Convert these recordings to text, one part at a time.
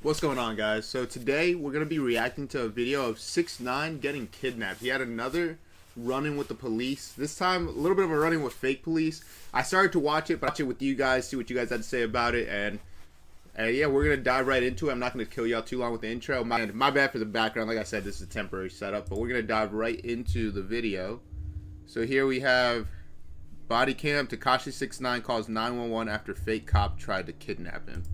What's going on, guys? So today we're going to be reacting to a video of 6ix9ine getting kidnapped. He had another run-in with the police. This time, a little bit of a run-in with fake police. I started to watch it, but watch it with you guys, see what you guys had to say about it, and yeah, we're going to dive right into it. I'm not going to kill y'all too long with the intro. My bad for the background. Like I said, this is a temporary setup, but we're going to dive right into the video. So here we have body cam. Tekashi 6ix9ine calls 911 after fake cop tried to kidnap him.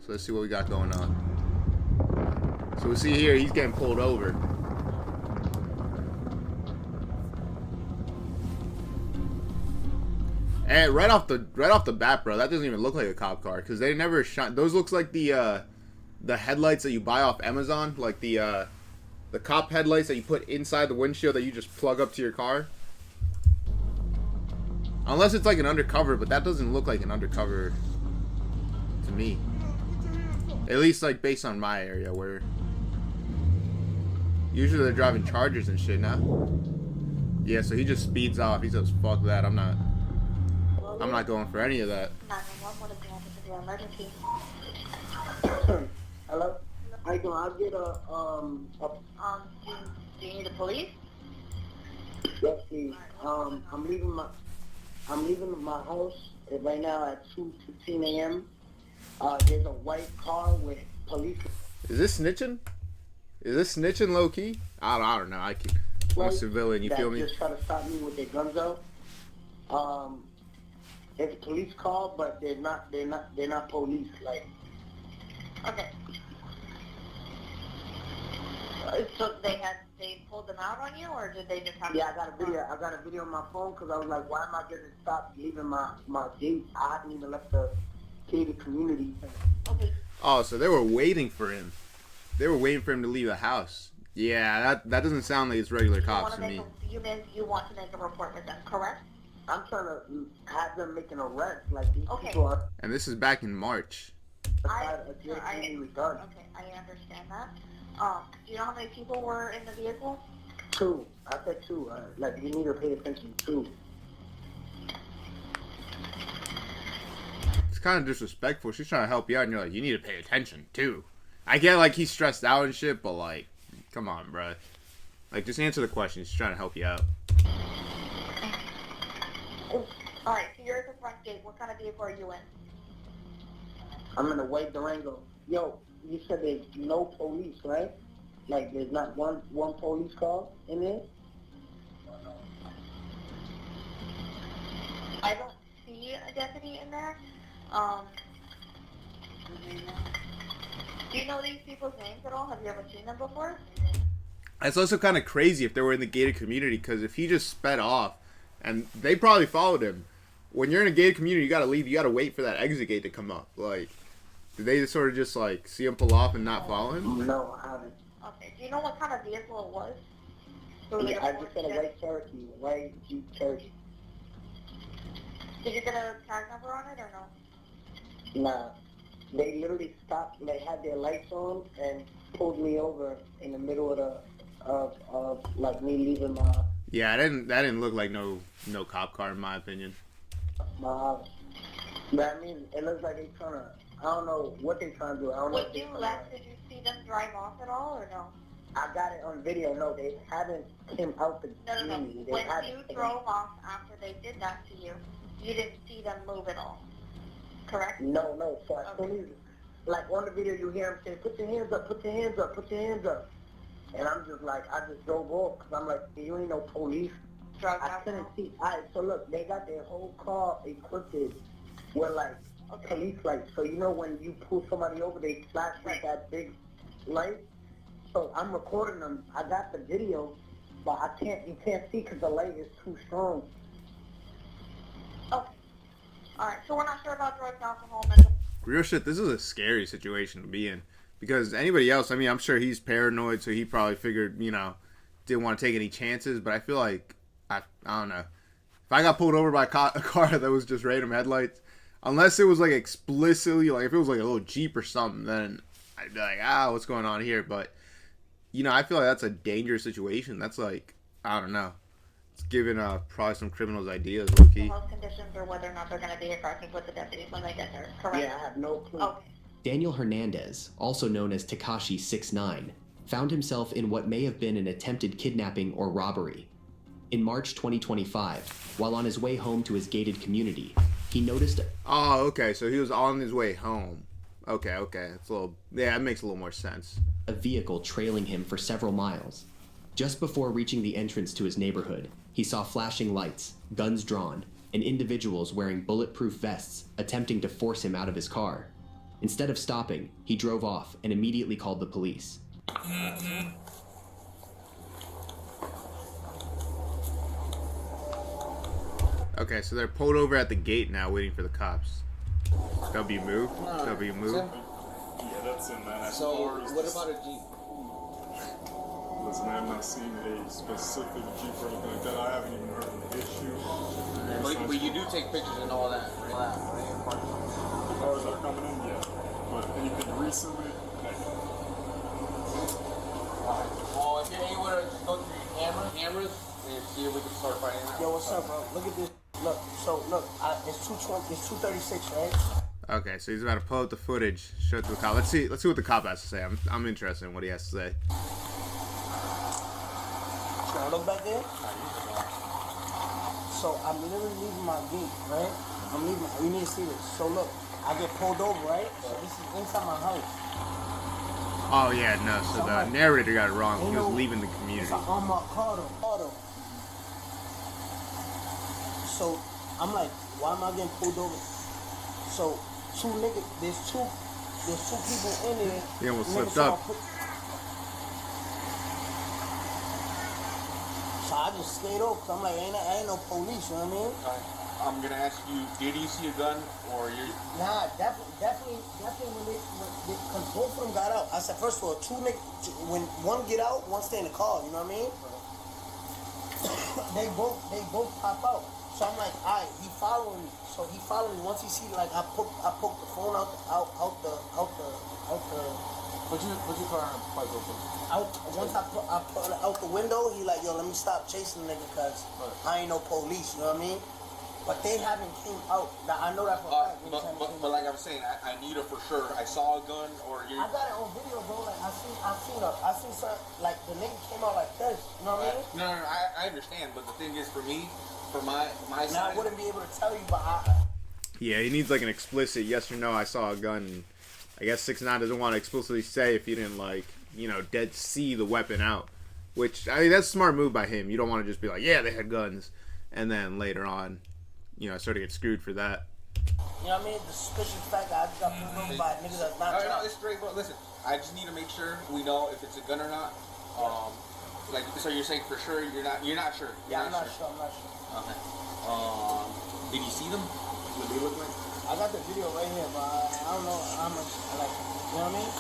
So let's see what we got going on. So we see here he's getting pulled over. And right off the bat, bro, that doesn't even look like a cop car because they never shine. Those looks like the headlights that you buy off Amazon, like the cop headlights that you put inside the windshield that you just plug up to your car. Unless it's like an undercover, but that doesn't look like an undercover to me. At least, like, based on my area, where usually they're driving Chargers and shit now. Yeah, so he just speeds off. He says, "Fuck that. I'm not going for any of that." 911, what is the office of your emergency? Hello? How you doing? I'll get Do you need the police? yes, please. I'm leaving my house right now at 2:15 a.m. There's a white car with police. Is this snitching? Is this snitching low key? I don't know. I'm a civilian. You feel me? Just try to stop me with their guns out. It's a police car, but they're not police. Like, Okay. So they pulled them out on you, or did they just have? yeah, I got a video on my phone because I was like, why am I getting stopped leaving my gate? I hadn't even left the gated community. Okay. Oh, so they were waiting for him. They were waiting for him to leave the house. Yeah, that doesn't sound like it's regular cops to me. You want to make a report with them, correct? I'm trying to have them make an arrest. Like, these Okay. people are. And this is back in March. I understand that. Do you know how many people were in the vehicle? Two. I said two. Like, you need to pay attention to. It's kind of disrespectful. She's trying to help you out, and you're like, you need to pay attention too. I get like he's stressed out and shit, but like, come on, bro. Like, just answer the question. She's trying to help you out. Alright, so you're at the front gate. What kind of vehicle are you in? I'm in a white Durango. Yo, you said there's no police, right? Like, there's not one police car in there? I don't see a deputy in there. Do you know these people's names at all? Have you ever seen them before? It's also kind of crazy if they were in the gated community, because if he just sped off, and they probably followed him. When you're in a gated community, you gotta leave. You gotta wait for that exit gate to come up. Like, did they sort of just like see him pull off and not follow him? No, I haven't. Okay. Do you know what kind of vehicle it was? Yeah, I just said a white Cherokee, white Jeep Cherokee. Did you get a tag number on it or no? Nah, they literally stopped. They had their lights on and pulled me over in the middle of like me leaving my. Yeah, that didn't look like no cop car in my opinion. My house. But I mean, it looks like they trying to. I don't know what they trying to do. I don't know. When you left, did you see them drive off at all or no? I got it on video. No, they haven't came out the community. When you drove off after they did that to you, you didn't see them move at all, correct? No. So as soon as, like on the video, you hear them saying, "Put your hands up, put your hands up, put your hands up," and I'm just like, I just drove off because I'm like, you ain't no police. I couldn't see. Alright, so look, they got their whole car equipped with like police lights. So you know when you pull somebody over, they flash with that big light. So I'm recording them. I got the video, but you can't see because the light is too strong. Okay. Alright, so we're not sure about drugs, alcohol, mental. Real shit, this is a scary situation to be in. Because anybody else, I mean, I'm sure he's paranoid, so he probably figured, didn't want to take any chances. But I feel like, I don't know. If I got pulled over by a car that was just random headlights, unless it was like explicitly, like if it was like a little Jeep or something, then I'd be like, what's going on here? But, I feel like that's a dangerous situation. That's like, I don't know. It's giving probably some criminals ideas, low-key. Health conditions or whether or not they're going to be aggressive with the deputies when they get there, correct? Yeah, I have no clue. Okay. Daniel Hernandez, also known as Tekashi 6ix9ine, found himself in what may have been an attempted kidnapping or robbery. In March 2025, while on his way home to his gated community, he noticed... Oh, okay, so he was on his way home. Okay, it's a little... Yeah, that makes a little more sense. ...a vehicle trailing him for several miles. Just before reaching the entrance to his neighborhood, he saw flashing lights, guns drawn, and individuals wearing bulletproof vests attempting to force him out of his car. Instead of stopping, he drove off and immediately called the police. Okay, so they're pulled over at the gate now waiting for the cops. W move? No, W move? Yeah, that's it, man. So, what about a Jeep? Listen, I have not seen a specific Jeep or anything like that. I haven't even heard of an issue. But you do take pictures and all that, right? The cars that are coming in, yeah. But anything recently, Well, if you're able to just go through your cameras, and see if we can start finding out. Yo, what's up, bro? Look at this. Look, it's 220, it's 236, right? Okay, so he's about to pull out the footage, show it to the cop. Let's see what the cop has to say. I'm interested in what he has to say. Should I look back there? So I'm literally leaving my gate, right? I'm leaving. You need to see this. So look, I get pulled over, right? So this is inside my house. Oh yeah, no. So the narrator got it wrong. He was leaving the community. It's an unmarked car. So I'm like, why am I getting pulled over? So there's two people in there. He almost slipped up. So I just stayed over because I'm like, I ain't no police, you know what I mean? I'm gonna ask you, did you see a gun or you? Nah, definitely when because both of them got out. I said, first of all, when one get out, one stay in the car, you know what I mean? they both pop out. So I'm like, alright, he following me. So he followed me. Once he see like I poked the phone out the Put your car on pipe open. once I put it out the window, he like, yo, let me stop chasing the nigga because I ain't no police, you know what I mean? But they haven't came out. I know that for a fact. But like I'm saying, I need it for sure. I saw a gun or you. I got it on video, bro. Like I seen something like the nigga came out like this. You know what I mean? No, I understand. But the thing is, for me, for my now side, I wouldn't be able to tell you, but Yeah, he needs like an explicit yes or no. I saw a gun. I guess 6ix9ine doesn't want to explicitly say if he didn't like dead see the weapon out. Which I mean that's a smart move by him. You don't want to just be like, yeah, they had guns, and then later on, sort of get screwed for that. You know what I mean? The suspicious fact that I just got pulled over by niggas that's not. No, it's straight. But listen, I just need to make sure we know if it's a gun or not. Like, so you're saying for sure you're not sure. Yeah, I'm not sure. Okay. Did you see them? What they look like? I got the video right here, but I don't know how much. Like, you know what I mean?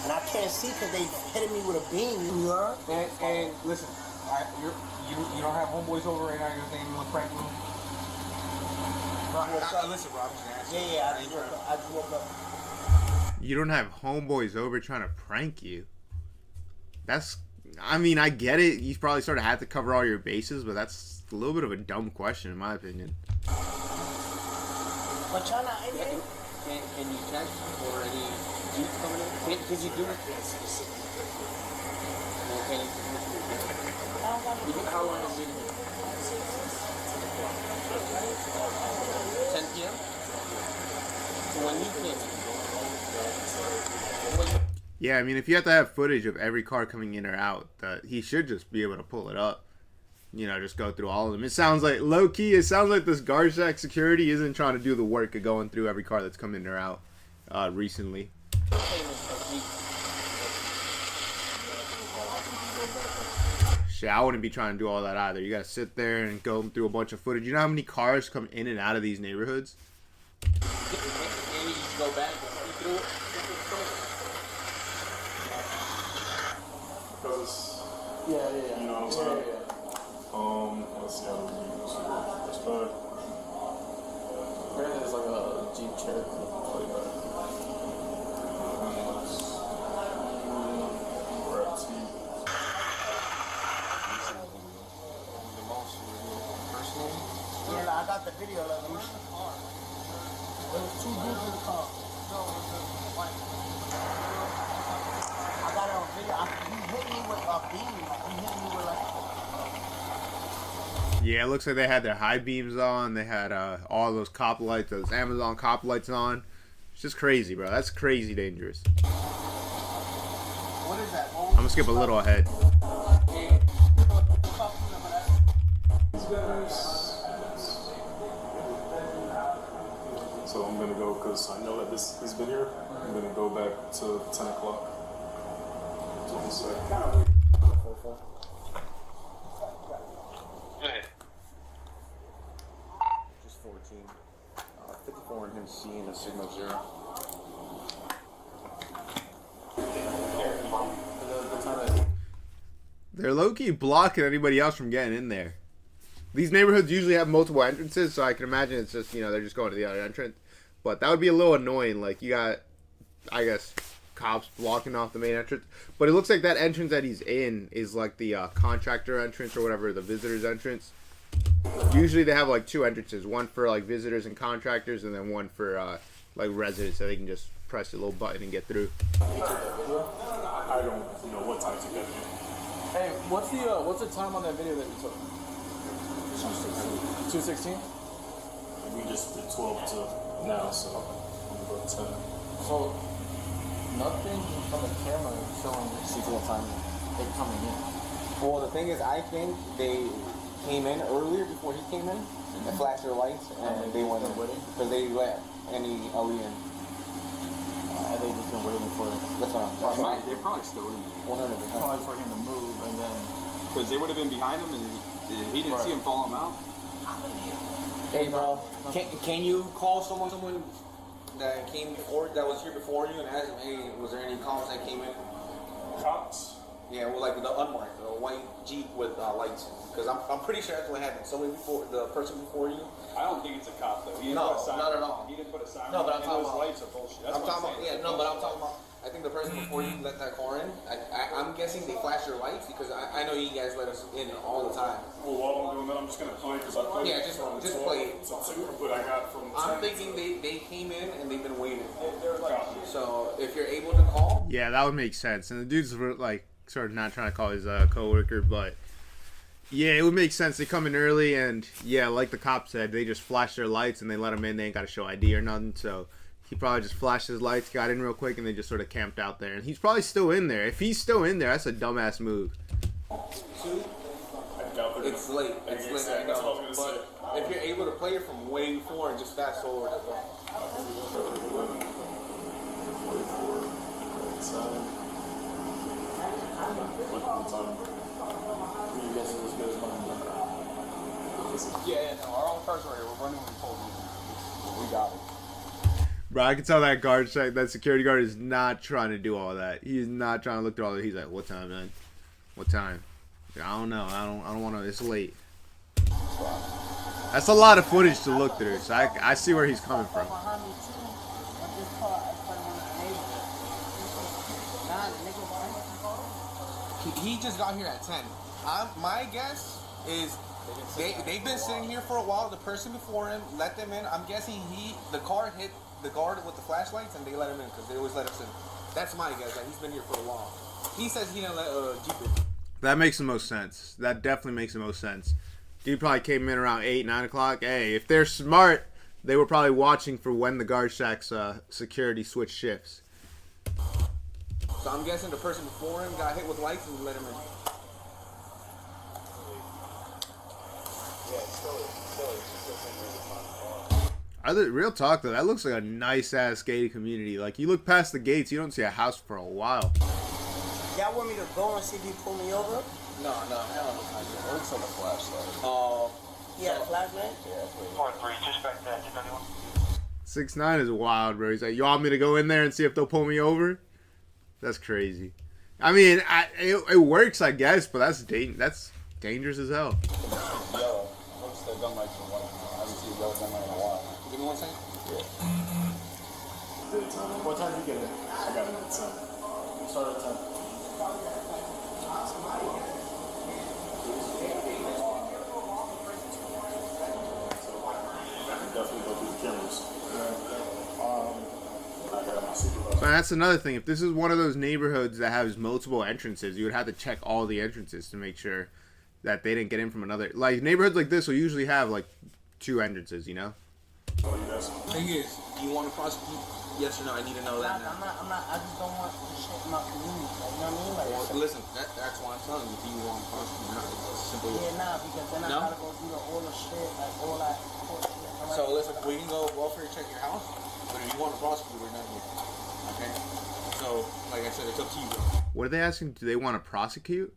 And I can't see because they hitting me with a beam. You heard? And listen, you don't have homeboys over right now. You're saying you want to prank them? Listen, Rob. Yeah. I just woke up. You don't have homeboys over trying to prank you. I mean, I get it. You probably sort of have to cover all your bases, but that's a little bit of a dumb question, in my opinion. But y'all not in here? Can you check for any Jeep coming in? Can you do it? Okay. How long is it? 10 p.m.? So when you came in? Yeah, I mean, if you have to have footage of every car coming in or out, he should just be able to pull it up. Just go through all of them. It sounds like, low-key, this Garzac security isn't trying to do the work of going through every car that's come in or out recently. Shit, I wouldn't be trying to do all that either. You gotta sit there and go through a bunch of footage. You know how many cars come in and out of these neighborhoods? Maybe you just go back and through it. because Yeah. you know what I'm saying. Let's see how we use this bag. Apparently there's like a Jeep Cherokee. We're at T. The most personal. Yeah, I got the video. Let me see. saw a beam. He hit me with like. Yeah, it looks like they had their high beams on. They had all those cop lights, those Amazon cop lights on. It's just crazy, bro. That's crazy dangerous. What is that? I'm gonna skip a little ahead. So I'm gonna go because I know that he's been here. I'm gonna go back to 10 o'clock. Just 14. 54 and him seeing a signal 0. They're low-key blocking anybody else from getting in there. These neighborhoods usually have multiple entrances, so I can imagine it's just, they're just going to the other entrance. But that would be a little annoying. Like, you got, I guess, cops blocking off the main entrance. But it looks like that entrance that he's in is like the contractor entrance or whatever, the visitor's entrance. Usually they have like 2 entrances. One for like visitors and contractors, and then one for like residents, so they can just press a little button and get through. I don't know what time to get in. Hey, what's the time on that video that you took? 2:16. We just did 12 to now, so I'm gonna go 10. So nothing from the camera showing the sequel time they coming in. Well, the thing is, I think they came in earlier before he came in and flashed their lights, and they went in because they let any Ali in. And they just been waiting for it. That's what I'm They're probably still in there. 100%. Probably for him to move, and then Because they would have been behind him and he didn't see him follow him out. Hey, bro, can you call someone that came before, that was here before you, and ask them, hey, was there any cops that came in? Cops? Yeah, well, like the unmarked, the white Jeep with lights. Because I'm pretty sure that's what happened. Somebody before, the person before you. I don't think it's a cop though. He didn't No, put a sign not at all. He didn't put a sign. No, but I'm and talking those about- lights are bullshit. That's I'm what talking about, saying. yeah, no, but I'm talking about, I think the person before you let that car in, I'm guessing they flashed their lights because I know you guys let us in all the time. Well, while I'm doing that, I'm just gonna play because I played Yeah, just play it. So 2, but I got from 10 I'm thinking they came in and they've been waiting. Copy. So if you're able to call, Yeah, that would make sense. And the dude's like sort of not trying to call his coworker, but yeah, it would make sense. They come in early, and yeah, like the cop said, they just flash their lights and they let him in. They ain't got to show ID or nothing, so he probably just flashed his lights, got in real quick, and they just sort of camped out there. And he's probably still in there. If he's still in there, that's a dumbass move. it's late. It's late, I know. But if you're able to play it from way before and just fast forward as well. yeah, no, our own cars right here. We're running with told you. We got it. Bro, I can tell that guard check, that security guard is not trying to do all that. He is not trying to look through all that. He's like, what time, man? What time? I don't know. I don't want to. It's late. That's a lot of footage to look through, so I see where he's coming from. He just got here at 10. My guess is they've been sitting here for a while. The person before him let them in. I'm guessing the car hit the guard with the flashlights and they let him in because they always let us in. That's my guess. That he's been here for a while. He says he didn't let Jeep in. That makes the most sense. That definitely makes the most sense. Dude probably came in around 8, 9 o'clock. Hey, if they're smart, they were probably watching for when the guard shack's security switch shifts. So I'm guessing the person before him got hit with lights and let him in. Real talk though, that looks like a nice ass gated community. Like you look past the gates, you don't see a house for a while. Y'all want me to go and see if he pull me over? No. It looks like a flashlight. He had a flashlight? Yeah. 6ix9ine is wild, bro. He's like, you want me to go in there and see if they'll pull me over? That's crazy. I mean, it works, I guess, but that's dangerous as hell. Yellow. Looks like gun lights from one. I haven't seen a yellow gun light in a while. Give me 1 second. What time did you get in? I got it at 10. Start at 10. I can definitely go through the cameras. I got my So that's another thing. If this is one of those neighborhoods that has multiple entrances, you would have to check all the entrances to make sure that they didn't get in from another. Like neighborhoods like this will usually have like 2 entrances, you know. Thing is, do you want to prosecute? Yes or no? I need to know that now. I'm not. I just don't want this shit in my community. Like, you know what I mean? Like, Well, listen, that's why I'm telling you. Do you want to prosecute or not? It's simple. yeah, nah, because then No? I gotta go do all the shit, like all that court shit. So listen, we can go welfare check your house, but if you want to prosecute, we're not here. Okay? So, like I said, it's up to you, bro. What are they asking? Do they want to prosecute?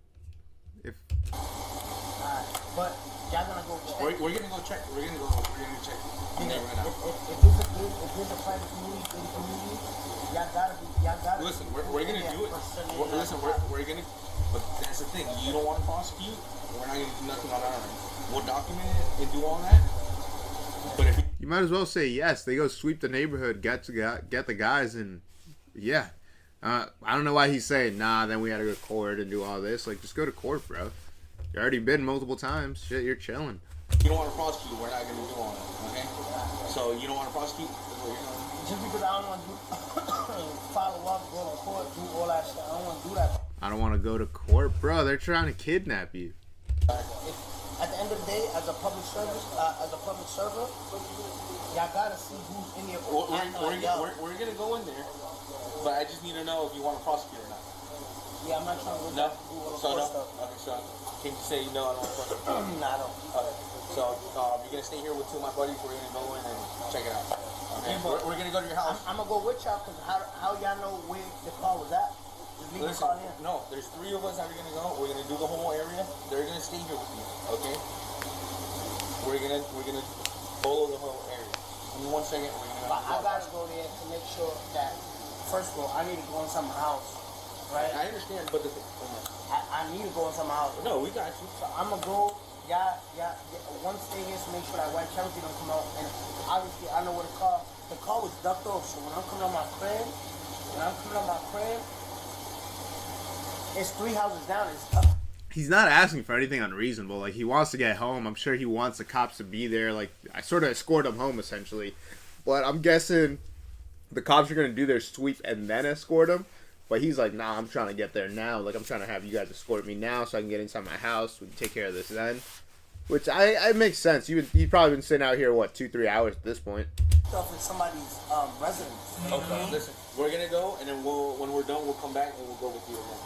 If Alright, but y'all gonna go check. We're gonna go check. We're gonna check. If Yeah, right now. if there's a private community, y'all gotta Listen, we're gonna do it. We're gonna. But that's the thing. You don't want to prosecute. We're not gonna do nothing on our end. We'll document it and do all that. But if you might as well say yes. They go sweep the neighborhood, get the guys, and yeah. I don't know why he's saying nah. Then we had to go to court and do all this. Like, just go to court, bro. You already been multiple times. Shit, you're chilling. you don't want to prosecute, we're not gonna do all that. Okay? So you don't want to prosecute. That's what you're doing. Just because I don't want to follow up, go to court, do all that shit. I don't want to do that. I don't want to go to court, bro. They're trying to kidnap you. At the end of the day, as a public server, y'all gotta see who's in there. We're gonna go in there, but I just need to know if you want to prosecute or not. Yeah, I'm not trying to go No? back to all the So court no? stuff. Okay, so can you say no, I don't want to prosecute? Nah, I don't. Okay. So you're gonna stay here with 2 of my buddies. We're gonna go in and check it out. Okay. Yeah, but we're gonna go to your house. I'm gonna go with y'all because how y'all know where the car was at? Just leave the Listen, car here. no, there's 3 of us that are gonna go. We're gonna do the whole area. They're gonna stay here with you. Okay. We're gonna follow the whole area. In 1 second, we're gonna. But I gotta go there to make sure that first of all, I need to go in some house, right? I understand, but I need to go in some house. no, we got you. So I'm gonna go. Yeah. One stay here to make sure that white Cherokee don't come out. And obviously, I know where the car was ducked off. So when I'm coming on my crib, it's 3 houses down. It's up. He's not asking for anything unreasonable. Like, he wants to get home. I'm sure he wants the cops to be there. Like, I sort of escort him home, essentially. But I'm guessing the cops are going to do their sweep and then escort him. But he's like, nah, I'm trying to get there now. Like, I'm trying to have you guys escort me now so I can get inside my house. We can take care of this then. Which, I makes sense. You've probably been sitting out here, what, 2-3 hours at this point. Stuff in somebody's residence. Okay. Listen, we're gonna go, and then when we're done, we'll come back and we'll go with you again.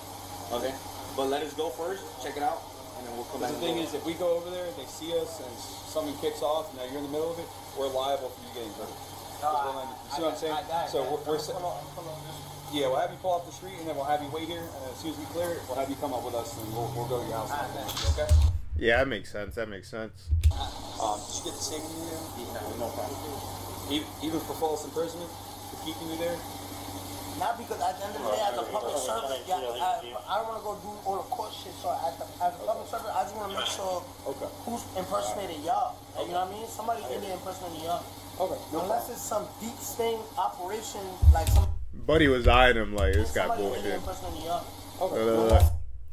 Okay. But let us go first, check it out, and then we'll come back. The thing is, if we go over there, they see us, and something kicks off, and now you're in the middle of it, we're liable for you getting hurt. You see what I'm saying? So we're yeah, we'll have you pull off the street, and then we'll have you wait here, and as soon as we clear it, we'll have you come up with us, and we'll go to your house. Okay? Yeah, that makes sense. That makes sense. Did you get the safety in? No problem. Even for false imprisonment, for keeping you there? Not because at the end of the day, as a public servant, I don't want to go do all the court shit. So as a public servant, I just want to make sure who's impersonating y'all. You know what I mean? Somebody in there impersonating y'all. Okay. Unless it's some deep sting operation, like some. Buddy was eyeing him like, this guy somebody in there bullshit. impersonating y'all.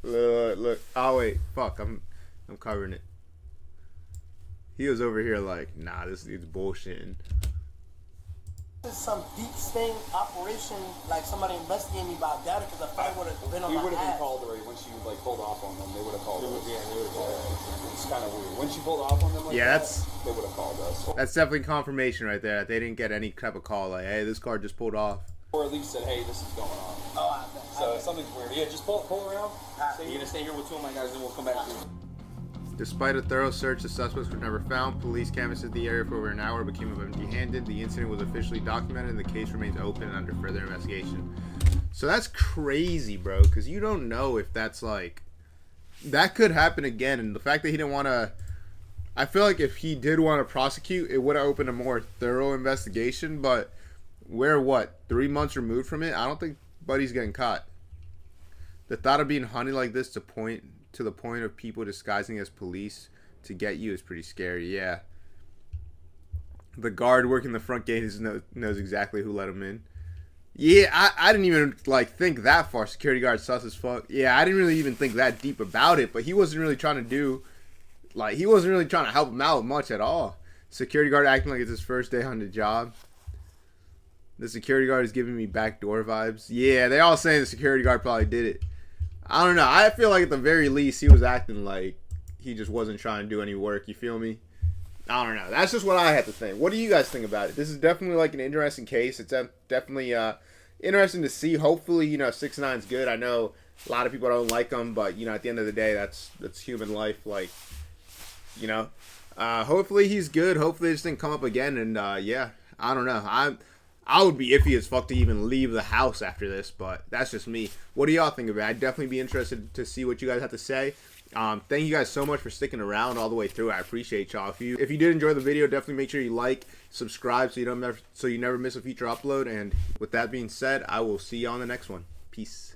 Look. Oh, wait. Fuck. I'm covering it. He was over here like, nah, this dude's bullshitting. It's some deep sting operation, like somebody investigating me about that, because if I would have been on We my would have been ass. called already once you pulled off on them. They would have called us. Yeah, they would have called us. It's kind of weird. Once you pulled off on them, like that, they would have called us. That's definitely confirmation right there. They didn't get any type of call like, hey, this car just pulled off. Or at least said, hey, this is going on. Oh, I bet. So something's weird. Yeah, just pull around. You're gonna stay here with 2 of my guys, and we'll come back to you. Despite a thorough search, the suspects were never found. Police canvassed the area for over an hour but came up empty-handed. The incident was officially documented and the case remains open and under further investigation. So that's crazy, bro, because you don't know if that's like... That could happen again, and the fact that he didn't want to... I feel like if he did want to prosecute, it would have opened a more thorough investigation, but we're, 3 months removed from it? I don't think Buddy's getting caught. The thought of being hunted like this to the point of people disguising as police to get you is pretty scary. Yeah. The guard working the front gate knows exactly who let him in. Yeah, I didn't even think that far. Security guard sus as fuck. Yeah, I didn't really even think that deep about it, but he wasn't really trying to help him out much at all. Security guard acting like it's his first day on the job. The security guard is giving me backdoor vibes. Yeah, they all saying the security guard probably did it. I don't know. I feel like at the very least he was acting like he just wasn't trying to do any work. You feel me? I don't know. That's just what I had to think. What do you guys think about it? This is definitely like an interesting case. It's definitely interesting to see. Hopefully, 6ix9ine's good. I know a lot of people don't like him, but at the end of the day, that's human life. Like, hopefully he's good. Hopefully this didn't come up again. And yeah, I don't know. I would be iffy as fuck to even leave the house after this, but that's just me. What do y'all think of it? I'd definitely be interested to see what you guys have to say. Thank you guys so much for sticking around all the way through. I appreciate y'all. If you did enjoy the video, definitely make sure you like, subscribe, so you never miss a future upload. And with that being said, I will see you on the next one. Peace.